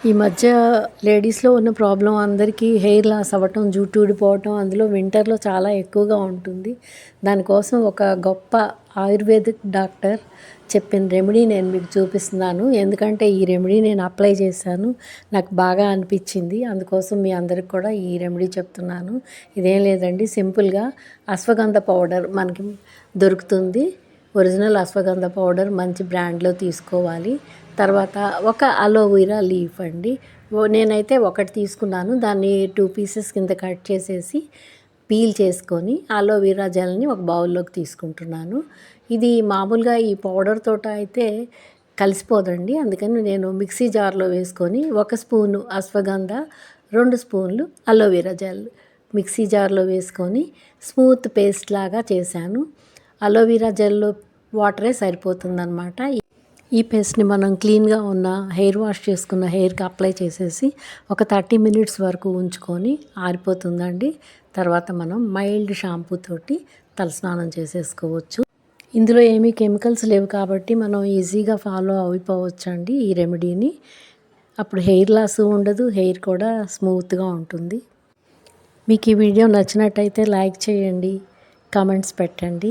ఈ మధ్య లేడీస్‌లో ఉన్న ప్రాబ్లమ్ అందరికీ హెయిర్ లాస్ అవ్వటం, జుట్టు ఊడిపోవటం, అందులో వింటర్‌లో చాలా ఎక్కువగా ఉంటుంది. దానికోసం ఒక గొప్ప ఆయుర్వేదిక్ డాక్టర్ చెప్పిన రెమెడీ నేను మీకు చూపిస్తున్నాను. ఎందుకంటే ఈ రెమెడీ నేను అప్లై చేశాను. నాకు బాగా అనిపించింది. అందుకోసం మీ అందరికి కూడా ఈ రెమెడీ చెప్తున్నాను. ఇదేం లేదండి, సింపుల్‌గా అశ్వగంధ పౌడర్ మనకి దొరుకుతుంది. ఒరిజినల్ అశ్వగంధ పౌడర్ మంచి బ్రాండ్‌లో తీసుకోవాలి. తర్వాత ఒక అలోవెరా లీఫ్ అండి. నేనైతే ఒకటి తీసుకున్నాను. దాన్ని 2 పీసెస్ కింద కట్ చేసేసి పీల్ చేసుకొని అలోవెరా జెల్ని ఒక బౌల్లోకి తీసుకుంటున్నాను. ఇది మామూలుగా ఈ పౌడర్ తోట అయితే కలిసిపోదండి. అందుకని నేను మిక్సీ జార్లో వేసుకొని 1 స్పూను అశ్వగంధ, 2 స్పూన్లు అలోవెరా జెల్ మిక్సీ జార్లో వేసుకొని స్మూత్ పేస్ట్ లాగా చేశాను. అలోవెరా జెల్లో వాటరే సరిపోతుందన్నమాట. ఈ పేస్ట్ని మనం క్లీన్గా ఉన్న హెయిర్ వాష్ చేసుకున్న హెయిర్కి అప్లై చేసేసి ఒక 30 మినిట్స్ వరకు ఉంచుకొని ఆరిపోతుందండి. తర్వాత మనం మైల్డ్ షాంపూ తోటి తలస్నానం చేసేసుకోవచ్చు. ఇందులో ఏమీ కెమికల్స్ లేవు కాబట్టి మనం ఈజీగా ఫాలో అయిపోవచ్చండి ఈ రెమెడీని. అప్పుడు హెయిర్ లాస్ ఉండదు, హెయిర్ కూడా స్మూత్గా ఉంటుంది. మీకు ఈ వీడియో నచ్చినట్టయితే లైక్ చేయండి, కామెంట్స్ పెట్టండి.